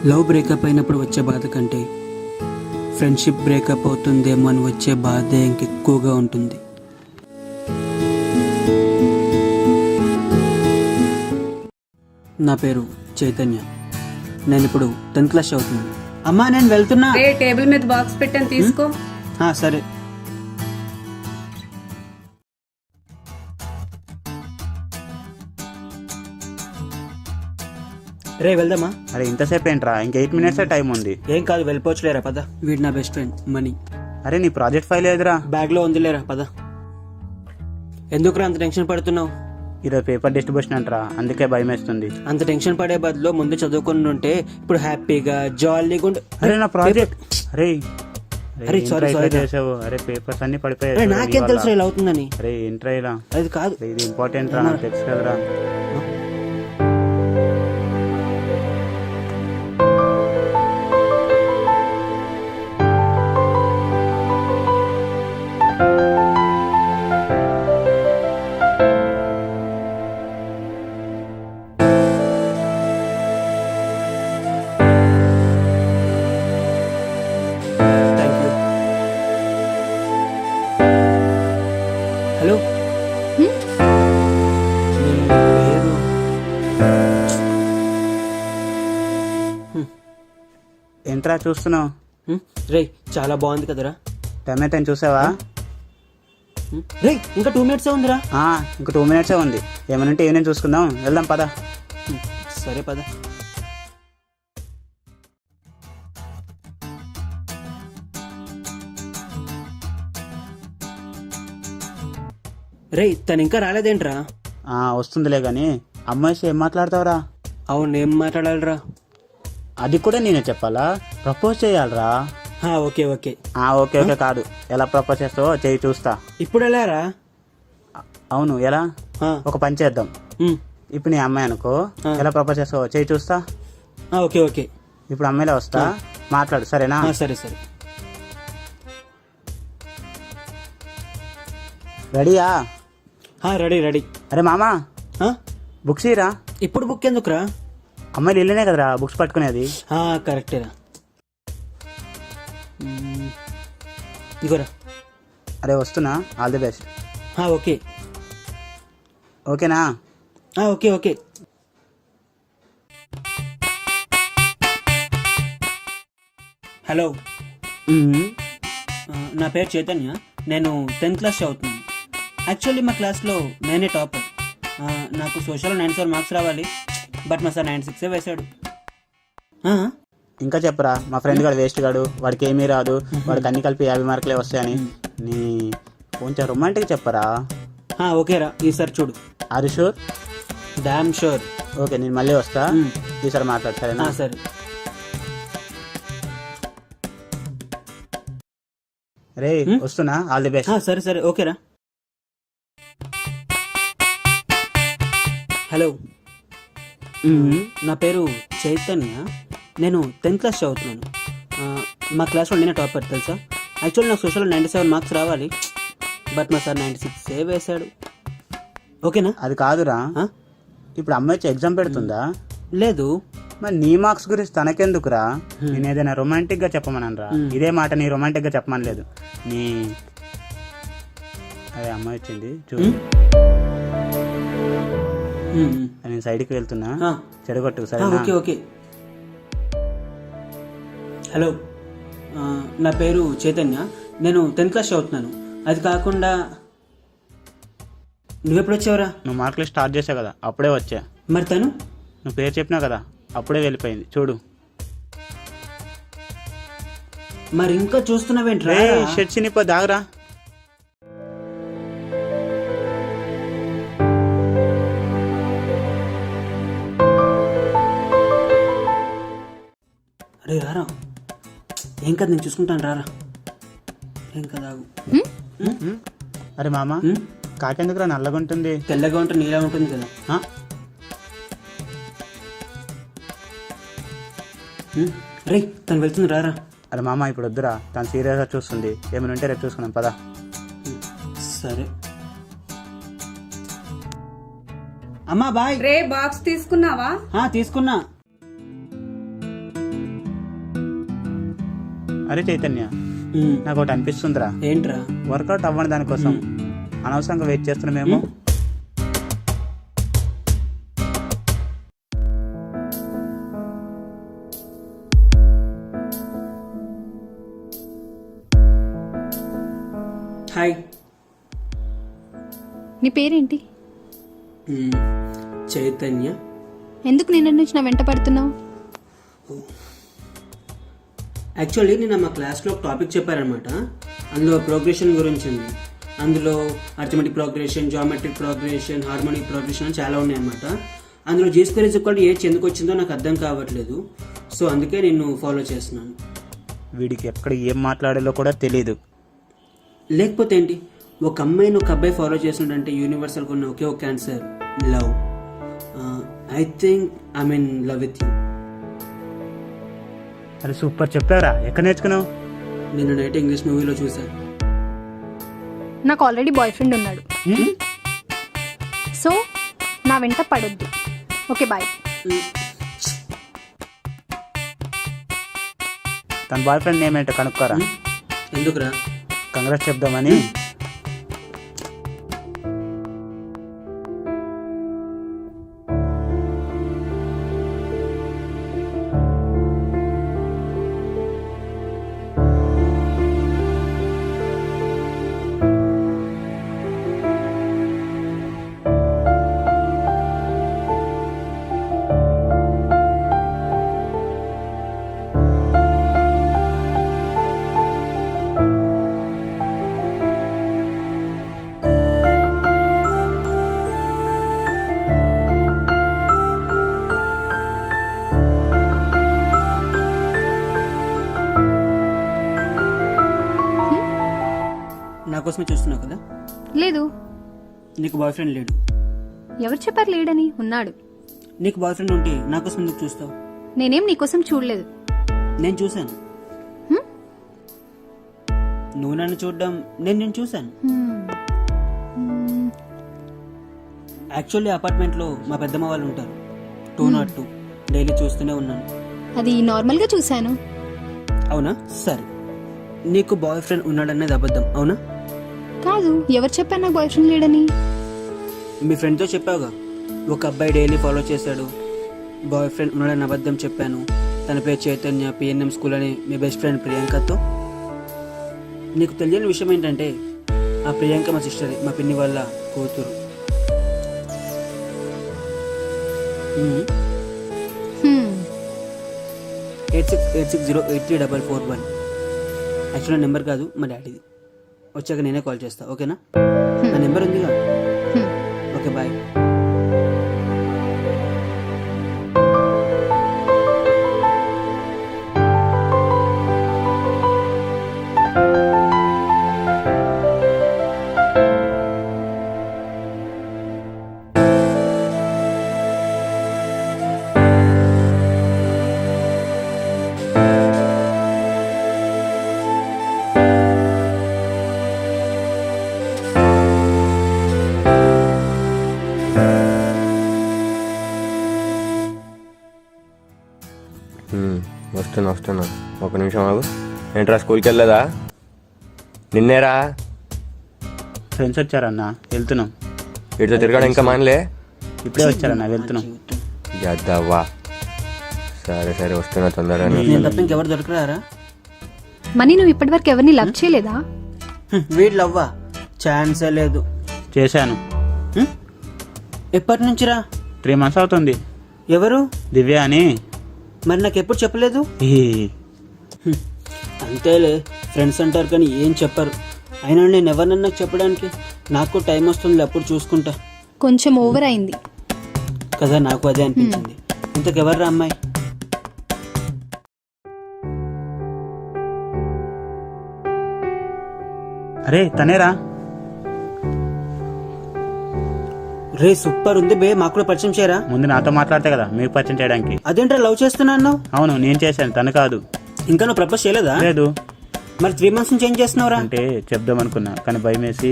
Love breakup అయినప్పుడు వచ్చే బాధ కంటే ఫ్రెండ్షిప్ బ్రేకప్ అవుతుందేమో అని వచ్చే బాధే ఇంకెక్కువగా ఉంటుంది. నా పేరు చైతన్య. నేను ఇప్పుడు 10th క్లాస్ చదువుతున్నాను. అమ్మా నేను వెళ్తున్నా. టేబుల్ మీద బాక్స్ పెట్టాను తీసుకో. సరే. రే వెళ్దామా? అరే ఇంతసేపు ఏంట్రా? ఇంక 8 minutes టైం ఉంది. ఏం కాదు వెళ్ళిపోవచ్చులేరా పద. వీడు నా బెస్ట్ ఫ్రెండ్ మనీ. అరే నీ ప్రాజెక్ట్ ఫైల్ ఏదిరా? బ్యాగ్ లో ఉందిలేరా పద. ఎందుకురా అంత టెన్షన్ పడుతున్నావు? ఈరోజు పేపర్ డిస్ట్రిబ్యూషన్ అంటరా, అందుకే భయం వేస్తుంది. అంత టెన్షన్ పడే బదులు ముందు చదువుకుని ఉంటే ఇప్పుడు హ్యాపీగా జాలీగా ఉండు. అరే నా ప్రాజెక్ట్. అరే అరే సారీ చేసావు. అరే పేపర్స్ అన్ని పడిపోయాయి. నాకేం తెలుసు ఇలా అవుతుందని. అరే ఏంట్రా ఇలా? అది కాదు, ఇది ఇంపార్టెంట్ రా, తెలుసు కదరా. హలో ఏంట్రా చూస్తున్నావు? రే చాలా బాగుంది కదరా. టమాటా చూసావా? రే ఇంకా 2 minutes ఉందిరా. ఇంకా 2 minutes ఉంది. ఏమనంటే ఈవినింగ్ చూసుకుందాం, వెళ్దాం పద. సరే పద. రే తను ఇంకా రాలేదేంట్రా? వస్తుందిలే గాని అమ్మాయి ఏం మాట్లాడతావురా? అవును ఏం మాట్లాడాలిరా? అది కూడా నేనే చెప్పాలా? ప్రపోజ్ చేయాలరా? Okay okay. ఓకే ఓకే కాదు, ఎలా ప్రపోజ్ చేస్తావో చేయి చూస్తా. ఇప్పుడు వెళ్ళారా? అవును ఎలా? ఒక పని చేద్దాం. ఇప్పుడు నీ అమ్మాయి అనుకో, ఎలా ప్రపోజ్ చేస్తావో చేయి చూస్తా. Okay okay. ఇప్పుడు అమ్మాయిలో వస్తా, మాట్లాడు సరేనా? సరే సరే. రెడీయా? Ready ready. అరే మామా బుక్స్ ఇరా. ఇప్పుడు బుక్ ఎందుకురా? అమ్మాయిలు వెళ్ళినే కదరా బుక్స్ పట్టుకునేది. కరెక్టేరా. ఇగోరా. అరే వస్తున్నా, ఆల్ ది బెస్ట్. ఓకే ఓకేనా? Okay okay. హలో, నా పేరు చైతన్య. నేను 10th క్లాస్ చదువుతున్నాను. యాక్చువల్లీ మా క్లాస్లో నేనే టాపర్. నాకు సోషల్లో 97 మార్క్స్ రావాలి, బట్ మా సార్ 96 వేశాడు. ఇంకా చెప్పరా, మా ఫ్రెండ్ గాడు వేస్ట్ గాడు, వాడికి ఏమీ రాదు, వాడికి అన్ని కలిపి 50 మార్కులే వస్తాయని. నీ కొంచెం రొమాంటిక్ చెప్పరా. ఓకేరా, ఈసారి చూడు. Are you sure? Damn sure. Okay నేను మళ్ళీ వస్తా, ఈసారి మాట్లాడు సరేనా? సరే. రే వస్తున్నా, ఆల్ ది బెస్ట్. సరే సరే ఓకేరా. హలో, నా పేరు చైతన్య. నేను 10th క్లాస్ చదువుతున్నాను. మా క్లాస్లో నేనే టాపర్ తెలుసా. యాక్చువల్లీ నాకు సోషల్లో 97 మార్క్స్ రావాలి, బట్ మా సార్ 96 వేశాడు. ఓకేనా? అది కాదురా, ఇప్పుడు అమ్మాయి వచ్చి ఎగ్జామ్ పెడుతుందా? లేదు. మరి నీ మార్క్స్ గురించి తనకెందుకురా? నేను ఏదైనా రొమాంటిక్ గా చెప్పమనరా? ఇదే మాట నీ రొమాంటిక్ గా చెప్పమని లేదు. నీ అదే అమ్మాయి వచ్చింది చూడు. నేను సైడ్కి వెళ్తున్నా, చెడగొట్టు సరే? Okay okay. హలో, నా పేరు చైతన్య. నేను 10th క్లాస్ చదువుతున్నాను. అది కాకుండా నువ్వెప్పుడు వచ్చావురా? నువ్వు మార్కులు స్టార్ట్ చేసావు కదా, అప్పుడే వచ్చా. మరి తను? నువ్వు పేరు చెప్పినావు కదా, అప్పుడే వెళ్ళిపోయింది చూడు. మరి ఇంకా చూస్తున్నావేంట్రా? షర్ట్ చినిపో, దాగరా. అరే రారా, ఏం కదా నేను చూసుకుంటాను, రారా. ఏం కదా. అరే మామ, కాకెందుకురా నల్లగా ఉంటుంది? తెల్లగా ఉంటే నీలా ఉంటుంది కదా. రే తను వెళ్తుంది, రారా. అరే మామ ఇప్పుడు వద్దురా, తను సీరియస్గా చూస్తుంది. ఏమైనా ఉంటే రేపు చూసుకున్నాం పదా. సరే. అమ్మా బాయ్. రే బాక్స్ తీసుకున్నావా? తీసుకున్నా. అరే చైతన్య, ఉమ్, నాకు ఒకటి అనిపిస్తుందిరా. ఏంట్రా? వర్కౌట్ అవ్వని దానికోసం అనవసరంగా వెయిట్ చేస్తున్నామేమో. హాయ్. నీ పేరేంటి? ఉమ్, చైతన్య. ఎందుకు నిన్న నుంచి నా వెంట పడుతున్నావు? యాక్చువల్లీ నిన్న మా క్లాస్లో ఒక టాపిక్ చెప్పారనమాట. అందులో ప్రోగ్రెషన్ గురించి ఉంది. అందులో arithmetic progression, geometric progression, harmonic progression అని చాలా ఉన్నాయన్నమాట. అందులో G square is equal to A H ఎందుకు వచ్చిందో నాకు అర్థం కావట్లేదు. సో అందుకే నేను ఫాలో చేస్తున్నాను. వీడికి ఎక్కడ ఏం మాట్లాడాలో కూడా తెలియదు. లేకపోతే ఏంటి, ఒక అమ్మాయిని ఒక అబ్బాయి ఫాలో చేసినట్టే యూనివర్సల్గా ఉన్న ఒకే ఒక answer love. I think I mean love with you. అరే సూపర్ చెప్పారా, ఎక్కడ నేర్చుకున్నావు? నిన్న నైట్ ఇంగ్లీష్ మూవీలో చూసాను. నాకు ఆల్రెడీ బాయ్ ఫ్రెండ్ ఉన్నాడు, సో నా వెంట పడొద్దు. Okay bye. తన బాయ్ ఫ్రెండ్ నేమ్ ఏంటో కనుక్కోరా. ఎందుకురా? కంగ్రాట్స్ చెప్దామని. నా కోసమే చూస్తున్నావు కదా? లేదు. నీకు బాయ్ ఫ్రెండ్ లేడు. ఎవరు చెప్పారు లేడని? ఉన్నాడు. నీకు బాయ్ ఫ్రెండ్ ఉంటే నా కోసం ఎందుకు చూస్తావు? నేనేం నీకోసం చూడలేదు. నేను చూశాను. హ్మ్? నువ్వు నన్ను చూడడం నేను చూశాను. యాక్చువల్లీ అపార్ట్మెంట్లో మా పెద్దమ్మ వాళ్ళు ఉంటారు, 202. డైలీ చూస్తూనే ఉన్నాను. అది నార్మల్గా చూశాను. అవునా? సరే, నీకు బాయ్ ఫ్రెండ్ ఉన్నాడనేది అబద్ధం అవునా? కాదు. ఎవరు చెప్పారు నాకు బాయ్ ఫ్రెండ్ లేడని? మీ ఫ్రెండ్తో చెప్పావుగా, ఒక అబ్బాయి డైలీ ఫాలో చేశాడు, బాయ్ ఫ్రెండ్ ఉన్నాడని అబద్ధం చెప్పాను. తన పేరు చైతన్య, పిఎన్ఎం స్కూల్ అని మీ బెస్ట్ ఫ్రెండ్ ప్రియాంకతో. నీకు తెలియని విషయం ఏంటంటే ఆ ప్రియాంక మా సిస్టర్, మా పిన్ని వాళ్ళ కూతురు. హ్మ్. 8686083441. యాక్చువల్గా నెంబర్ కాదు, మా డాడీది. వచ్చాక నేనే కాల్ చేస్తా, ఓకేనా? నా నెంబర్ ఉందిగా. హ్మ్. Okay bye. వస్తున్నా ఒక నిమిషం ఆగు. ఏంట్రా స్కూల్కి వెళ్ళలేదా? నిన్నేరా ఫ్రెండ్స్ వచ్చారన్నా, వెళ్తున్నాం. వీటితో తిరగడం ఇంకా మానలే? ఇప్పుడే వచ్చారన్నా, వెళ్తున్నాం. యద్దవ్వా. సరే వస్తున్నా తొందరగా. నేను తప్ప ఇంకెవరు దొరకరారా? మనీ, నువ్వు ఇప్పటివరకు ఎవరిని లవ్ చేయలేదా? వీళ్ళు అవ్వా, ఛాన్సే లేదు. చేశాను. ఎప్పటి నుంచిరా? 3 months అవుతుంది. ఎవరు? దివ్య అని. మరి నాకు ఎప్పుడు చెప్పలేదు? ఈ అంతేలే, ఫ్రెండ్స్ అంటారు కానీ ఏం చెప్పరు. అయినా నేను ఎవరినన్నా చెప్పడానికి నాకు టైం వస్తుంది, అప్పుడు చూసుకుంటా. కొంచెం ఓవర్ అయింది కదా, నాకు అదే అనిపించింది. ఇంతకెవర్రా అమ్మాయి? అరే తనేరా. రే సూపర్ ఉంది బే, మాకు కూడా పరిచయం చేయరా. ముందు నాతో మాట్లాడితే కదా మీకు పరిచయం చేయడానికి. అదేంట్రా లవ్ చేస్తున్నా అన్నావు? అవును, నేను చేశాను, తను కాదు. ఇంకా నువ్వు ప్రపోజ్ చేయలేదా? లేదు. మరి 3 months నుంచి ఏం చేస్తున్నావురా? అంటే చెప్దాం అనుకున్నా, కానీ భయం వేసి.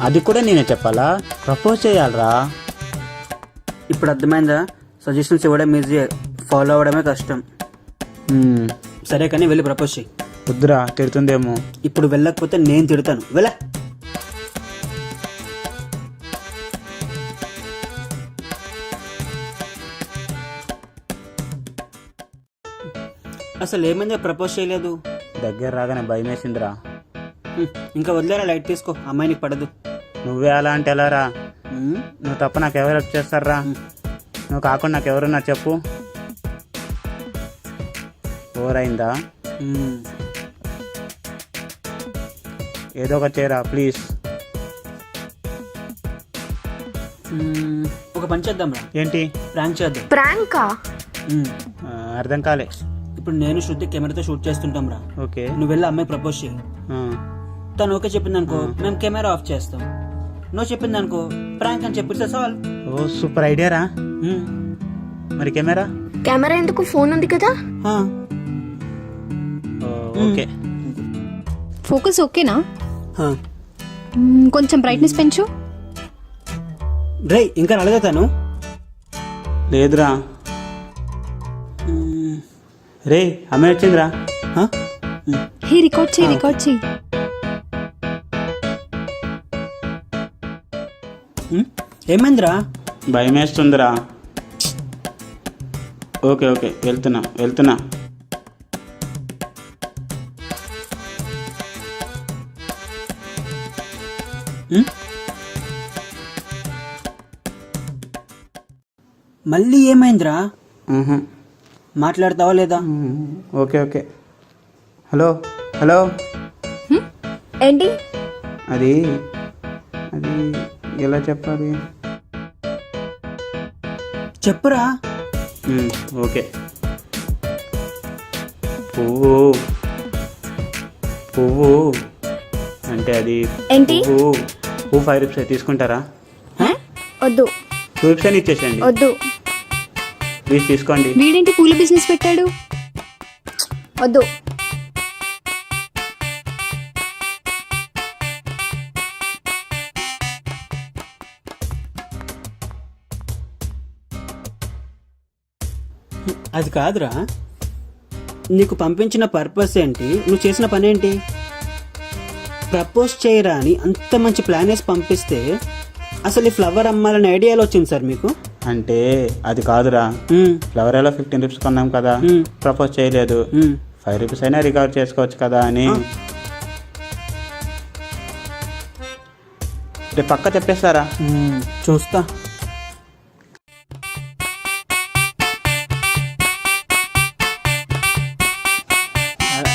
అది కూడా నేనే చెప్పాలా? ప్రపోజ్ చేయాలరా. ఇప్పుడు అర్థమైందా? సజెషన్స్ ఇవ్వడం ఈజీ, ఫాలో అవ్వడమే కష్టం. సరే కానీ వెళ్ళి ప్రపోజ్ చేయి. వద్దురా, తిడుతుందేమో. ఇప్పుడు వెళ్ళకపోతే నేను తిడతాను. వెళ్ళ. అసలు ఏమైందో ప్రపోజ్ చేయలేదు. దగ్గర రాగానే భయం వేసిందిరా. ఇంకా వదిలేరా, లైట్ తీసుకో, అమ్మాయినికి పడదు. నువ్వే అలా అంటే ఎలా రా? ఉమ్, నువ్వు తప్ప నాకు ఎవరు హెల్ప్ చేస్తారా? నువ్వు కాకుండా నాకు ఎవరున్నా చెప్పు. ఓరైందా? ఉమ్. ఏదో ఒకటి చేయరా ప్లీజ్. ఒక పని చేద్దాం రా. ఏంటి? ప్రాంక్ చేద్దాం. ప్రాంకా? ఉమ్, అర్థం కాలే. ఇప్పుడు నేను శృతి కెమెరాతో షూట్ చేస్తుంటాం రా. ఓకే. నువ్వు వెళ్ళి అమ్మాయి ప్రపోజ్ చేయి. తను ఓకే చెప్పింది అనుకో, మేము కెమెరా ఆఫ్ చేస్తాం. నువ్వు చెప్పింది అనుకో, ప్రాంక్ అని చెప్పిస్తే సాల్వ్. ఓ సూపర్ ఐడియా రా. మరి కెమెరా? కెమెరా ఎందుకు? ఫోన్ ఉంది కదా. ఓకే. ఫోకస్ ఓకేనా? కొంచెం బ్రైట్నెస్ పెంచు. రే ఇంకా రాలేదా తను? లేదురా. రే అమ్మాయి వచ్చిందిరా. హే రికార్డ్ చేయి, రికార్డ్ చేయి. ఏమైందిరా? భయం వేస్తుందిరా. ఓకే ఓకే, వెళ్తున్నా. మళ్ళీ ఏమైందిరా? మాట్లాడతావా లేదా? Okay okay. Hello hello. ఏంటి? అది అది ఎలా చెప్పాలి? చెప్పురా. ఓకే. పువ్వు పువ్వు అంటే అది ఏంటి? పువ్వు 5 రూపీస్ తీసుకుంటారా? వద్దు. 2 రూపీస్ అని ఇచ్చేసేయండి వద్దు. ప్లీజ్ తీసుకోండి. వీడేంటి పూల బిజినెస్ పెట్టాడు? వద్దు. అది కాదురా, నీకు పంపించిన పర్పస్ ఏంటి? నువ్వు చేసిన పని ఏంటి? ప్రపోజ్ చేయరా అని అంత మంచి ప్లాన్ వేసి పంపిస్తే అసలు ఈ ఫ్లవర్ అమ్మాలని ఐడియాలో వచ్చింది సార్ మీకు? అంటే అది కాదురా, ఫ్లవర్ ఎలా 15 రూపీస్ కొన్నాం కదా, ప్రపోజ్ చేయలేదు. 5 రూపీస్ అయినా రికవర్ చేసుకోవచ్చు కదా అని. రేపు పక్క చెప్పేస్తారా? చూస్తా.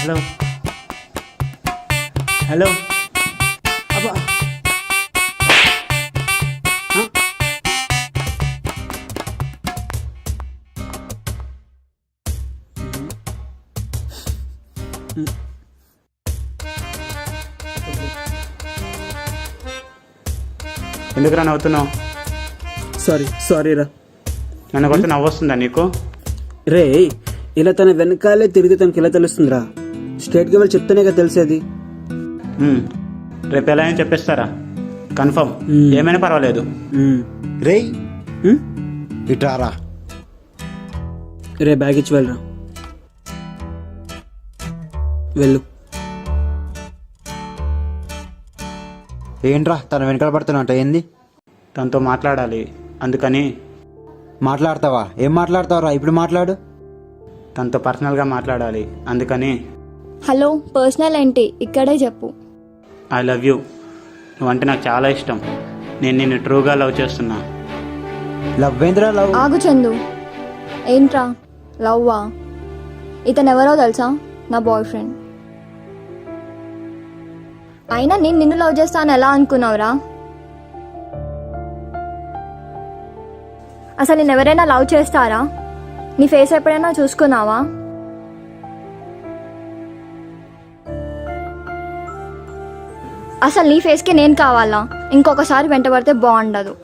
Hello hello. అబ్బా. ఎందుకురా నవ్వుతున్నావు? సారీ రా. నన్ను కొడితే నవ్వు వస్తుందా నీకు? రే ఇలా తన వెనకాలే తిరిగి తనకి ఇలా తెలుస్తుందిరా. స్ట్రైట్గా వెళ్ళి చెప్తేనే కదా తెలిసేది. రేపు ఎలా అయినా చెప్పేస్తారా? కన్ఫర్మ్. ఏమైనా పర్వాలేదు. రేయ్ ఇటారా. రే బ్యాగ్ ఇచ్చి వెళ్ళరా. వెళ్ళు. ఏంట్రా తన వెనకాల పడుతున్నట్ట? ఏంది? తనతో మాట్లాడాలి, అందుకని. మాట్లాడతావా? ఏం మాట్లాడతావురా? ఇప్పుడు మాట్లాడు. తనతో పర్సనల్గా మాట్లాడాలి, అందుకని. హలో, పర్సనల్ ఏంటి? ఇక్కడే చెప్పు. I love you. నువ్వంటే నాకు చాలా ఇష్టం. నేను నిన్ను ట్రూగా లవ్ చేస్తున్నా. లవ్ ఏంద్రా లవ్? ఆగు చందు. ఏంట్రా లవ్వా? ఇతను ఎవరో తెలుసా? నా బాయ్ ఫ్రెండ్. అయినా నేను నిన్ను లవ్ చేస్తాను ఎలా అనుకున్నావురా? అసలు నేను ఎవరైనా లవ్ చేస్తారా? నీ ఫేస్ ఎప్పుడైనా చూసుకున్నావా? అసలు నీ ఫేస్కి నేను కావాలా? ఇంకొకసారి వెంటబడితే బాగుండదు.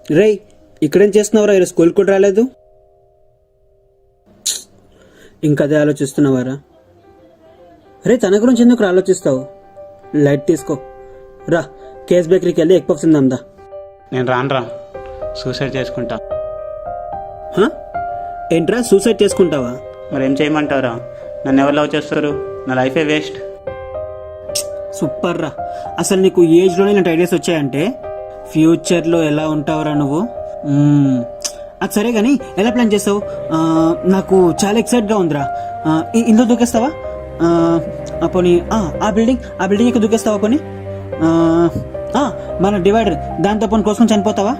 రేయ్ ఇక్కడేం చేస్తున్నావురా? ఈరోజు స్కూల్ కూడా రాలేదు. ఇంకదే ఆలోచిస్తున్నావారా? రే తన గురించి ఎందుకు ఆలోచిస్తావు? లైట్ తీసుకో. రా కేస్ బేకరీకి వెళ్ళి ఎగ్ పఫ్స్ తిందాందా. నేను రానురా, సూసైడ్ చేసుకుంటా. హ? ఏంట్రా సూసైడ్ చేసుకుంటావా? మరి ఏం చేయమంటావురా? నన్ను ఎవరు లవ్ చేస్తారు? నా లైఫే వేస్ట్. సూపర్ రా. అసలు నీకు ఏజ్లోనే ఇలాంటి ఐడియాస్ వచ్చాయంటే ఫ్యూచర్లో ఎలా ఉంటావురా నువ్వు? అది సరే కానీ ఎలా ప్లాన్ చేస్తావు? నాకు చాలా ఎక్సైట్గా ఉందిరా. ఇందులో దూకేస్తావా? పోనీ ఆ బిల్డింగ్ ఇక్కడ దూకేస్తావా? పోనీ మన డివైడర్ దాంతో పోనీ కోసం చనిపోతావా?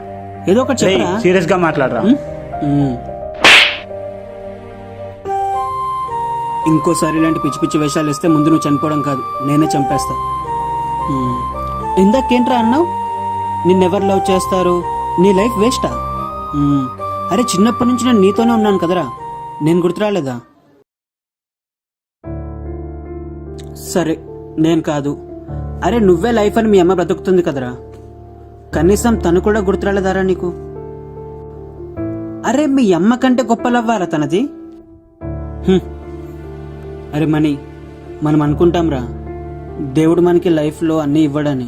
ఏదో ఒకటి చెప్పరా. సీరియస్గా మాట్లాడరా. ఇంకోసారి ఇలాంటి పిచ్చి పిచ్చి వేషాలు వేస్తే ముందు నువ్వు చనిపోవడం కాదు, నేనే చంపేస్తా. ఇందాకేంట్రా అన్నావు? నిన్నెవరు లవ్ చేస్తారు? నీ లైఫ్ వేస్టా? అరే చిన్నప్పటి నుంచి నేను నీతోనే ఉన్నాను కదరా, నేను గుర్తురాలేదా? సరే నేను కాదు. అరే నువ్వే లైఫ్ అని మీ అమ్మ బ్రతుకుతుంది కదరా, కనీసం తను కూడా గుర్తురాలేదారా నీకు? అరే మీ అమ్మ కంటే గొప్ప లవ్వారా తనది? అరే మణి, మనం అనుకుంటాంరా దేవుడు మనకి లైఫ్లో అన్నీ ఇవ్వడని,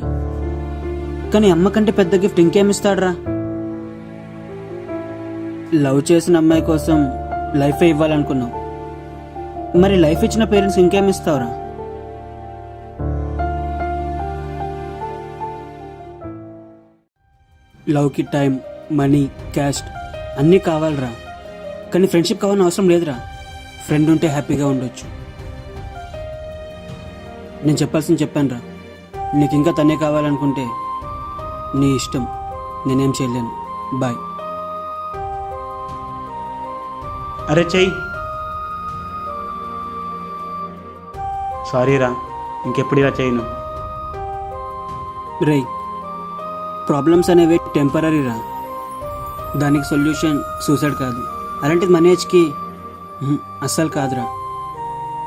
కానీ అమ్మ కంటే పెద్ద గిఫ్ట్ ఇంకేమిస్తాడ్రా? లవ్ చేసిన అమ్మాయి కోసం లైఫే ఇవ్వాలనుకున్నావు, మరి లైఫ్ ఇచ్చిన పేరెంట్స్ ఇంకేమిస్తావురా? లవ్కి టైం, మనీ, క్యాస్ట్ అన్నీ కావాలరా, కానీ ఫ్రెండ్షిప్ కావాలని అవసరం లేదురా. ఫ్రెండ్ ఉంటే హ్యాపీగా ఉండొచ్చు. నేను చెప్పాల్సింది చెప్పానురా. నీకు ఇంకా తనే కావాలనుకుంటే నీ ఇష్టం, నేనేం చేయలేను. బాయ్. అరే చెయ్యి. సారీరా, ఇంకెప్పుడు ఇలా చేయను. రేయ్ ప్రాబ్లమ్స్ అనేవి టెంపరీరా, దానికి సొల్యూషన్ సూసైడ్ కాదు. అలాంటిది మన ఏజ్కి అస్సలు కాదురా.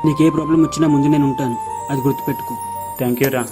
నీకే ప్రాబ్లం వచ్చినా ముందు నేను ఉంటాను, అది గుర్తుపెట్టుకో. థ్యాంక్ యూ రా.